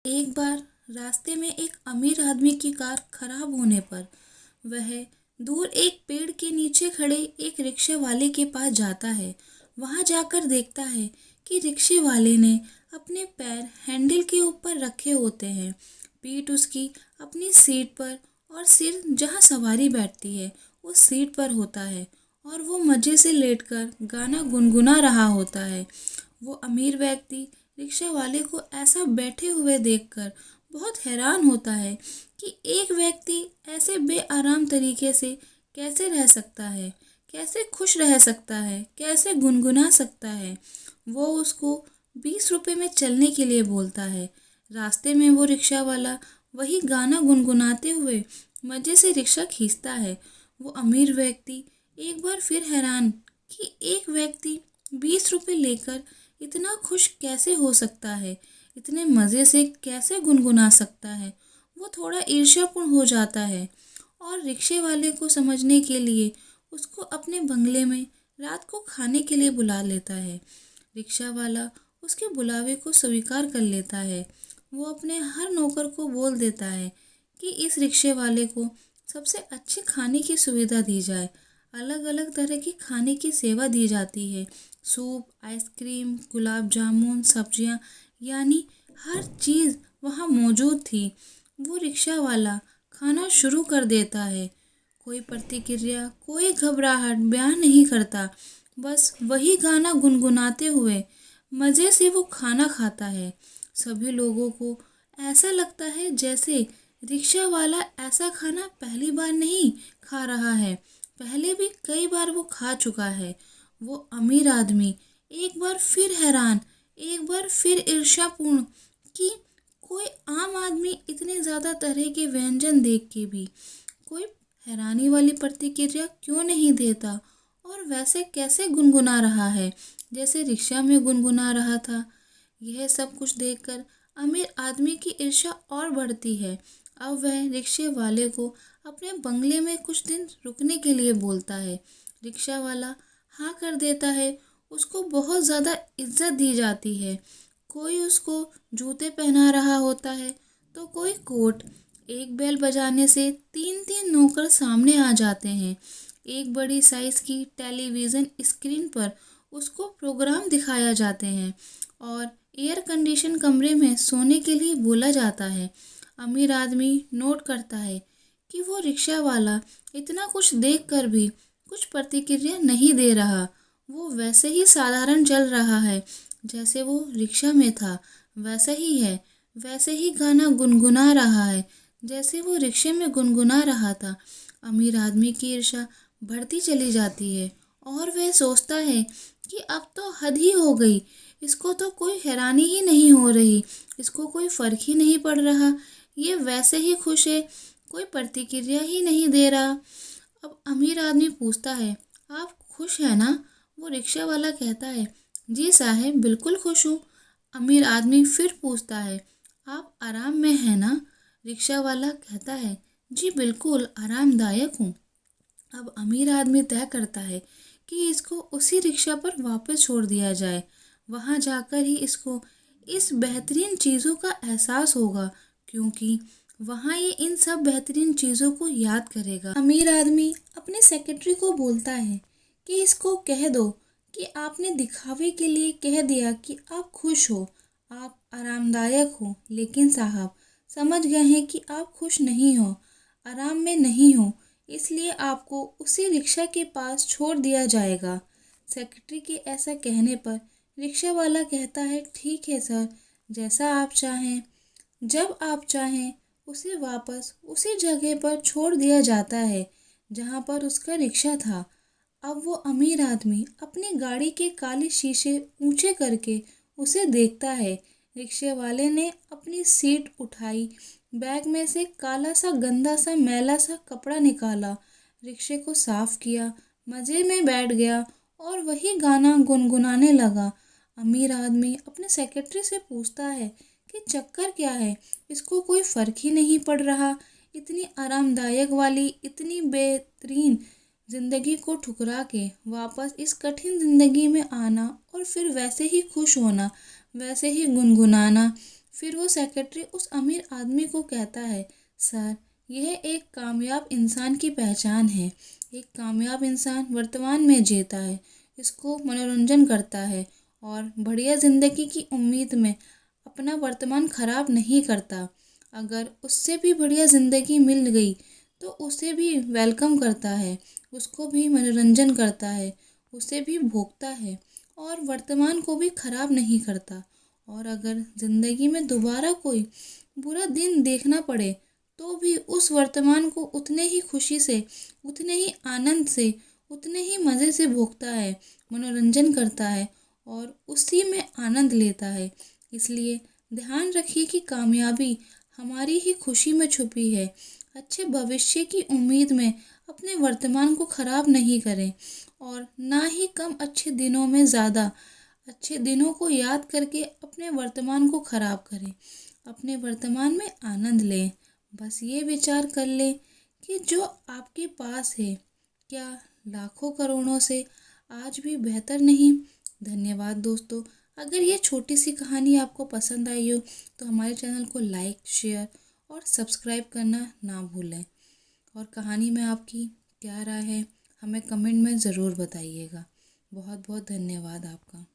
एक बार रास्ते में एक अमीर आदमी की कार खराब होने पर वह दूर एक पेड़ के नीचे खड़े एक रिक्शे वाले के पास जाता है। वहां जाकर देखता है कि रिक्शे वाले ने अपने पैर हैंडल के ऊपर रखे होते हैं, पीठ उसकी अपनी सीट पर और सिर जहां सवारी बैठती है उस सीट पर होता है और वो मजे से लेटकर गाना गुनगुना रहा होता है। वो अमीर व्यक्ति रिक्शा वाले को ऐसा बैठे हुए देखकर बहुत हैरान होता है कि एक व्यक्ति ऐसे बेआराम तरीके से कैसे रह सकता है, कैसे खुश रह सकता है, कैसे गुनगुना सकता है। वो उसको 20 रुपए में चलने के लिए बोलता है। रास्ते में वो रिक्शा वाला वही गाना गुनगुनाते हुए मजे से रिक्शा खींचता है। वो अमीर व्यक्ति एक बार फिर हैरान कि एक व्यक्ति 20 रुपए लेकर इतना खुश कैसे हो सकता है, इतने मज़े से कैसे गुनगुना सकता है। वो थोड़ा ईर्ष्यापूर्ण हो जाता है और रिक्शे वाले को समझने के लिए उसको अपने बंगले में रात को खाने के लिए बुला लेता है। रिक्शा वाला उसके बुलावे को स्वीकार कर लेता है। वो अपने हर नौकर को बोल देता है कि इस रिक्शे वाले को सबसे अच्छे खाने की सुविधा दी जाए। अलग अलग तरह की खाने की सेवा दी जाती है। सूप, आइसक्रीम, गुलाब जामुन, सब्जियां, यानी हर चीज़ वहाँ मौजूद थी। वो रिक्शा वाला खाना शुरू कर देता है। कोई प्रतिक्रिया, कोई घबराहट बयान नहीं करता। बस वही गाना गुनगुनाते हुए मज़े से वो खाना खाता है। सभी लोगों को ऐसा लगता है जैसे रिक्शा वाला ऐसा खाना पहली बार नहीं खा रहा है, पहले भी कई बार वो खा चुका है। वो अमीर आदमी एक बार फिर हैरान, एक बार फिर ईर्ष्यापूर्ण कि कोई आम आदमी इतने ज़्यादा तरह के व्यंजन देख के भी कोई हैरानी वाली प्रतिक्रिया क्यों नहीं देता और वैसे कैसे गुनगुना रहा है जैसे रिक्शा में गुनगुना रहा था। यह सब कुछ देखकर अमीर आदमी की ईर्ष्या और बढ़ती है। अब वह रिक्शे वाले को अपने बंगले में कुछ दिन रुकने के लिए बोलता है। रिक्शा वाला हाँ कर देता है। उसको बहुत ज़्यादा इज्जत दी जाती है। कोई उसको जूते पहना रहा होता है तो कोई कोट। एक बेल बजाने से तीन तीन नौकर सामने आ जाते हैं। एक बड़ी साइज की टेलीविज़न स्क्रीन पर उसको प्रोग्राम दिखाया जाते हैं और एयर कंडीशन कमरे में सोने के लिए बोला जाता है। अमीर आदमी नोट करता है कि वो रिक्शा वाला इतना कुछ देखकर भी कुछ प्रतिक्रिया नहीं दे रहा। वो वैसे ही साधारण चल रहा है, जैसे वो रिक्शा में था वैसे ही है, वैसे ही गाना गुनगुना रहा है जैसे वो रिक्शे में गुनगुना रहा था। अमीर आदमी की ईर्ष्या बढ़ती चली जाती है और वह सोचता है कि अब तो हद ही हो गई। इसको तो कोई हैरानी ही नहीं हो रही, इसको कोई फर्क ही नहीं पड़ रहा। ये वैसे ही खुश है, कोई प्रतिक्रिया ही नहीं दे रहा। अब अमीर आदमी पूछता है, आप खुश है ना? वो रिक्शा वाला कहता है, जी साहब बिल्कुल खुश हूँ। अमीर आदमी फिर पूछता है, आप आराम में है ना? रिक्शा वाला कहता है, जी बिल्कुल आरामदायक हूँ। अब अमीर आदमी तय करता है कि इसको उसी रिक्शा पर वापस छोड़ दिया जाए। वहाँ जाकर ही इसको इस बेहतरीन चीज़ों का एहसास होगा, क्योंकि वहाँ ये इन सब बेहतरीन चीज़ों को याद करेगा। अमीर आदमी अपने सेक्रेटरी को बोलता है कि इसको कह दो कि आपने दिखावे के लिए कह दिया कि आप खुश हो, आप आरामदायक हो, लेकिन साहब समझ गए हैं कि आप खुश नहीं हो, आराम में नहीं हो, इसलिए आपको उसी रिक्शा के पास छोड़ दिया जाएगा। सेक्रेटरी के ऐसा कहने पर रिक्शा वाला कहता है, ठीक है सर, जैसा आप चाहें। जब आप चाहें उसे वापस उसी जगह पर छोड़ दिया जाता है जहाँ पर उसका रिक्शा था। अब वो अमीर आदमी अपनी गाड़ी के काले शीशे ऊंचे करके उसे देखता है। रिक्शे वाले ने अपनी सीट उठाई, बैग में से काला सा गंदा सा मैला सा कपड़ा निकाला, रिक्शे को साफ किया, मज़े में बैठ गया और वही गाना गुनगुनाने लगा। अमीर आदमी अपने सेक्रेटरी से पूछता है कि चक्कर क्या है, इसको कोई फ़र्क ही नहीं पड़ रहा। इतनी आरामदायक वाली, इतनी बेहतरीन ज़िंदगी को ठुकरा के वापस इस कठिन ज़िंदगी में आना और फिर वैसे ही खुश होना, वैसे ही गुनगुनाना, फिर वो सेक्रेटरी उस अमीर आदमी को कहता है, सर, यह एक कामयाब इंसान की पहचान है। एक कामयाब इंसान वर्तमान में जीता है, इसको मनोरंजन करता है और बढ़िया ज़िंदगी की उम्मीद में अपना वर्तमान खराब नहीं करता। अगर उससे भी बढ़िया ज़िंदगी मिल गई तो उसे भी वेलकम करता है, उसको भी मनोरंजन करता है, उसे भी भोगता है और वर्तमान को भी खराब नहीं करता। और अगर ज़िंदगी में दोबारा कोई बुरा दिन देखना पड़े तो भी उस वर्तमान को उतने ही खुशी से, उतने ही आनंद से, उतने ही मज़े से भोगता है, मनोरंजन करता है और उसी में आनंद लेता है। इसलिए ध्यान रखिए कि कामयाबी हमारी ही खुशी में छुपी है। अच्छे भविष्य की उम्मीद में अपने वर्तमान को खराब नहीं करें और ना ही कम अच्छे दिनों में ज़्यादा अच्छे दिनों को याद करके अपने वर्तमान को खराब करें। अपने वर्तमान में आनंद लें। बस ये विचार कर लें कि जो आपके पास है, क्या लाखों करोड़ों से आज भी बेहतर नहीं? धन्यवाद दोस्तों। अगर ये छोटी सी कहानी आपको पसंद आई हो तो हमारे चैनल को लाइक, शेयर और सब्सक्राइब करना ना भूलें। और कहानी में आपकी क्या राय है हमें कमेंट में ज़रूर बताइएगा। बहुत बहुत धन्यवाद आपका।